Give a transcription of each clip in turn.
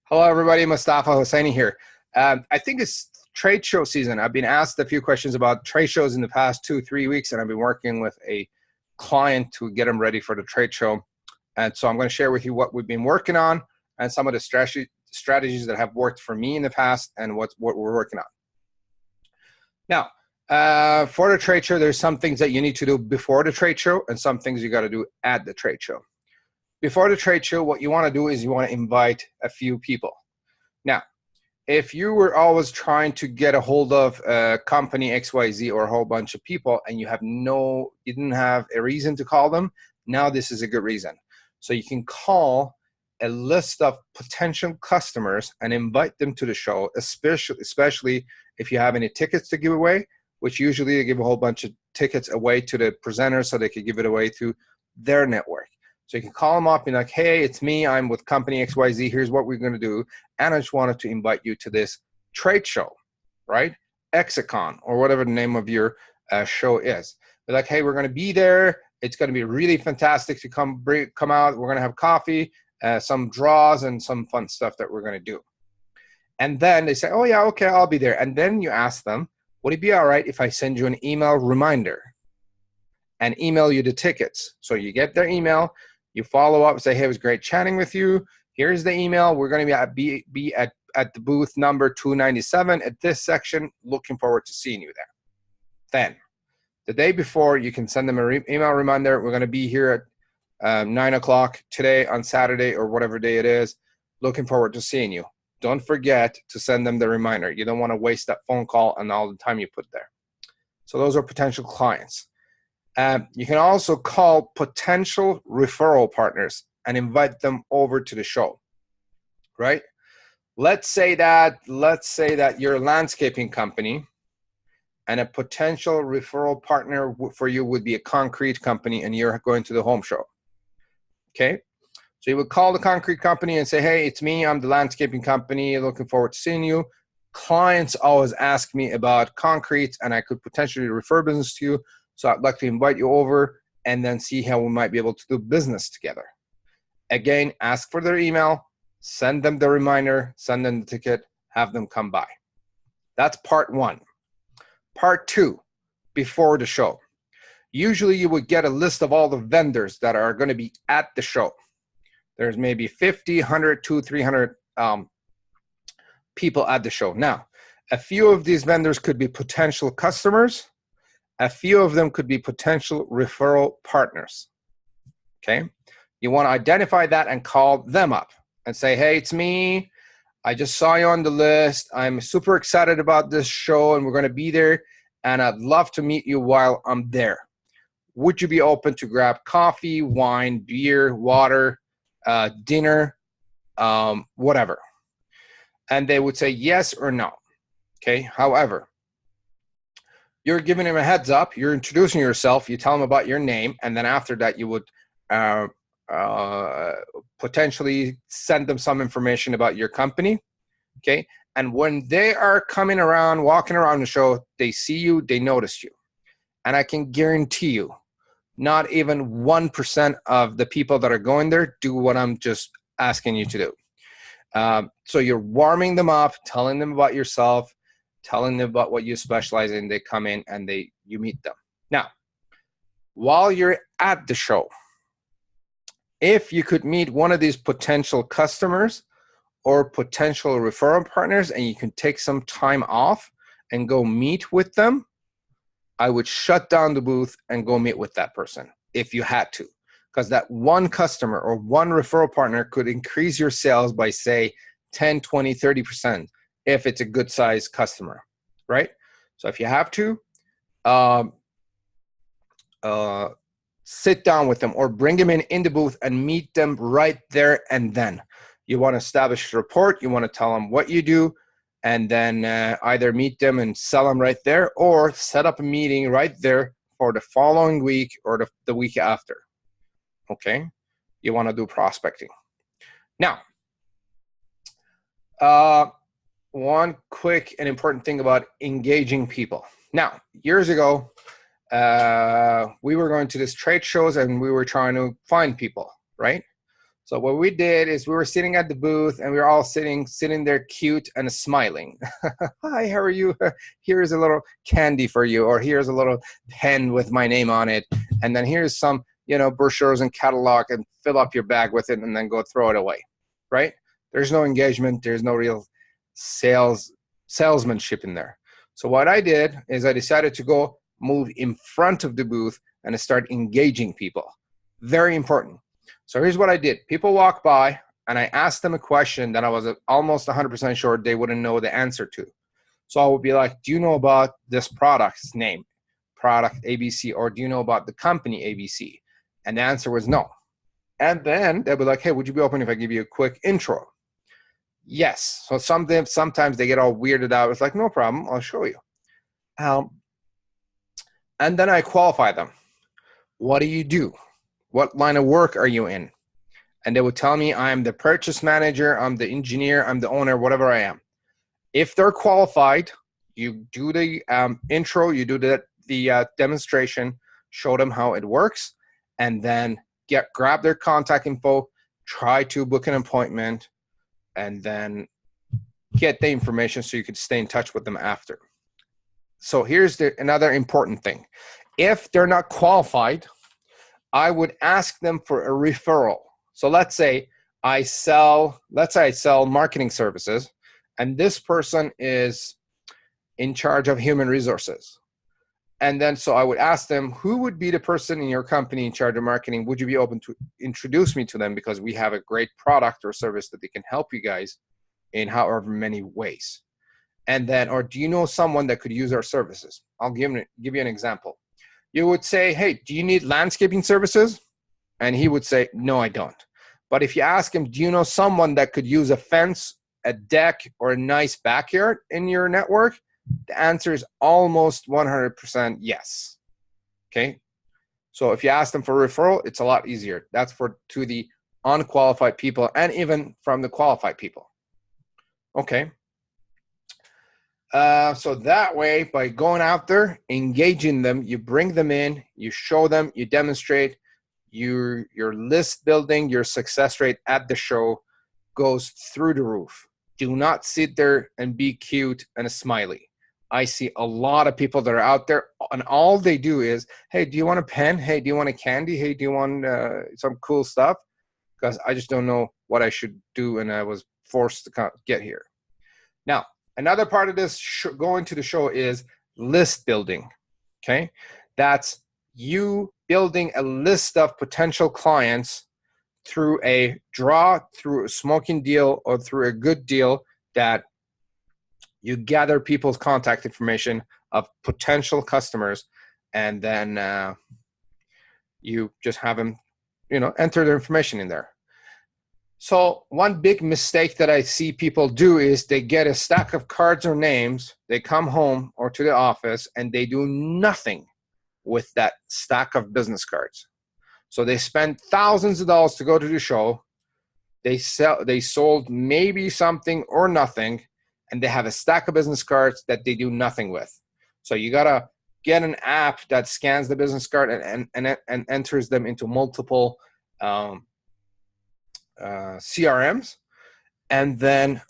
Hello, everybody. Mustafa Hosseini here. I think it's trade show season. I've been asked a few questions about trade shows in the past 2-3 weeks, and I've been working with a client to get them ready for the trade show. And so I'm going to share with you what we've been working on and some of the strategies that have worked for me in the past and what we're working on. Now, for the trade show, there's some things that you need to do before the trade show and some things you got to do at the trade show. Before the trade show, what you want to do is you want to invite a few people. Now, if you were always trying to get a hold of company XYZ or a whole bunch of people and you didn't have a reason to call them, now this is a good reason. So you can call a list of potential customers and invite them to the show, especially if you have any tickets to give away, which usually they give a whole bunch of tickets away to the presenters so they could give it away to their network. So you can call them up and be like, hey, it's me. I'm with company XYZ. Here's what we're going to do. And I just wanted to invite you to this trade show, right? Exicon or whatever the name of your show is. They're like, hey, we're going to be there. It's going to be really fantastic to come out. We're going to have coffee, some draws, and some fun stuff that we're going to do. And then they say, oh, yeah, okay, I'll be there. And then you ask them, would it be all right if I send you an email reminder and email you the tickets? So you get their email. You follow up and say, hey, it was great chatting with you. Here's the email. We're going to be at the booth number 297 at this section. Looking forward to seeing you there. Then, the day before, you can send them an email reminder. We're going to be here at 9 o'clock today on Saturday or whatever day it is. Looking forward to seeing you. Don't forget to send them the reminder. You don't want to waste that phone call and all the time you put there. So those are potential clients. You can also call potential referral partners and invite them over to the show, right? Let's say that you're a landscaping company and a potential referral partner for you would be a concrete company and you're going to the home show, okay? So you would call the concrete company and say, hey, it's me. I'm the landscaping company. Looking forward to seeing you. Clients always ask me about concrete and I could potentially refer business to you. So I'd like to invite you over and then see how we might be able to do business together. Again, ask for their email, send them the reminder, send them the ticket, have them come by. That's part one. Part two, before the show. Usually you would get a list of all the vendors that are going to be at the show. There's maybe 50, 100, 200, 300 people at the show. Now, a few of these vendors could be potential customers. A few of them could be potential referral partners, okay? You want to identify that and call them up and say, hey, it's me. I just saw you on the list. I'm super excited about this show and we're going to be there and I'd love to meet you while I'm there. Would you be open to grab coffee, wine, beer, water, dinner, whatever? And they would say yes or no, okay? However, you're giving them a heads up, you're introducing yourself, you tell them about your name, and then after that you would potentially send them some information about your company, okay? And when they are coming around, walking around the show, they see you, they notice you. And I can guarantee you, not even 1% of the people that are going there do what I'm just asking you to do. So you're warming them up, telling them about yourself, telling them about what you specialize in. They come in and you meet them. Now, while you're at the show, if you could meet one of these potential customers or potential referral partners and you can take some time off and go meet with them, I would shut down the booth and go meet with that person if you had to, because that one customer or one referral partner could increase your sales by, say, 10, 20, 30%. If it's a good size customer, right? So if you have to, sit down with them or bring them in the booth and meet them right there and then. You want to establish a rapport, you want to tell them what you do, and then either meet them and sell them right there or set up a meeting right there for the following week or the week after, okay? You want to do prospecting. Now, one quick and important thing about engaging people. Now, years ago, we were going to these trade shows and we were trying to find people, right? So what we did is we were sitting at the booth and we were all sitting there cute and smiling. Hi, how are you? Here's a little candy for you, or here's a little pen with my name on it. And then here's some, brochures and catalog, and fill up your bag with it and then go throw it away, right? There's no engagement. There's no real salesmanship in there. So what I did is I decided to go move in front of the booth and start engaging people. Very important. So here's what I did. People walk by and I asked them a question that I was almost 100% sure they wouldn't know the answer to. So I would be like, do you know about this product's name, product ABC, or do you know about the company ABC? And the answer was no. And then they'd be like, hey, would you be open if I give you a quick intro? Yes. So sometimes they get all weirded out. It's like, no problem, I'll show you. And then I qualify them. What do you do? What line of work are you in? And they would tell me, I'm the purchase manager, I'm the engineer, I'm the owner, whatever I am. If they're qualified, you do the intro, you do the demonstration, show them how it works, and then grab their contact info, try to book an appointment, and then get the information so you could stay in touch with them after. So here's another important thing. If they're not qualified, I would ask them for a referral. So let's say I sell marketing services, and this person is in charge of human resources. And then so I would ask them, who would be the person in your company in charge of marketing? Would you be open to introduce me to them, because we have a great product or service that they can help you guys in however many ways. And then, or do you know someone that could use our services? I'll give you an example. You would say, hey, do you need landscaping services? And he would say, no, I don't. But if you ask him, do you know someone that could use a fence, a deck, or a nice backyard in your network? The answer is almost 100% yes. Okay. So if you ask them for a referral, it's a lot easier. That's to the unqualified people and even from the qualified people. Okay. So that way, by going out there, engaging them, you bring them in, you show them, you demonstrate, your list building, your success rate at the show goes through the roof. Do not sit there and be cute and smiley. I see a lot of people that are out there, and all they do is, hey, do you want a pen? Hey, do you want a candy? Hey, do you want some cool stuff? Because I just don't know what I should do, and I was forced to get here. Now, another part of this going to the show is list building, okay? That's you building a list of potential clients through a draw, through a smoking deal, or through a good deal that you gather people's contact information of potential customers, and then you just have them, enter their information in there. So one big mistake that I see people do is they get a stack of cards or names, they come home or to the office, and they do nothing with that stack of business cards. So they spend thousands of dollars to go to the show. They sold maybe something or nothing, and they have a stack of business cards that they do nothing with. So you gotta get an app that scans the business card and enters them into multiple CRMs, and then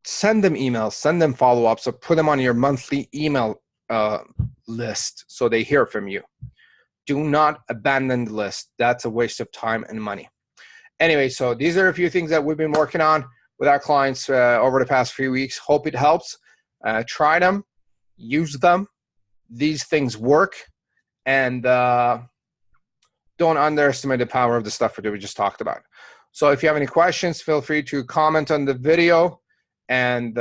send them emails, send them follow-ups, or put them on your monthly email list so they hear from you. Do not abandon the list. That's a waste of time and money. Anyway, so these are a few things that we've been working on with our clients over the past few weeks. Hope it helps. Try them, use them. These things work, and don't underestimate the power of the stuff that we just talked about. So if you have any questions, feel free to comment on the video and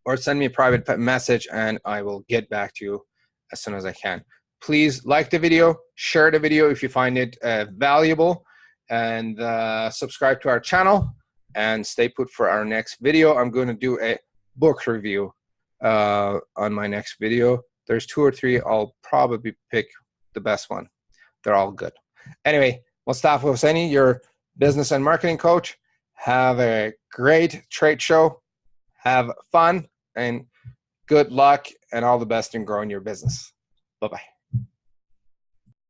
or send me a private message, and I will get back to you as soon as I can. Please like the video, share the video if you find it valuable, and subscribe to our channel, and stay put for our next video. I'm going to do a book review on my next video. There's 2 or 3. I'll probably pick the best one. They're all good. Anyway, Mustafa Hosseini, your business and marketing coach. Have a great trade show. Have fun and good luck, and all the best in growing your business. Bye-bye.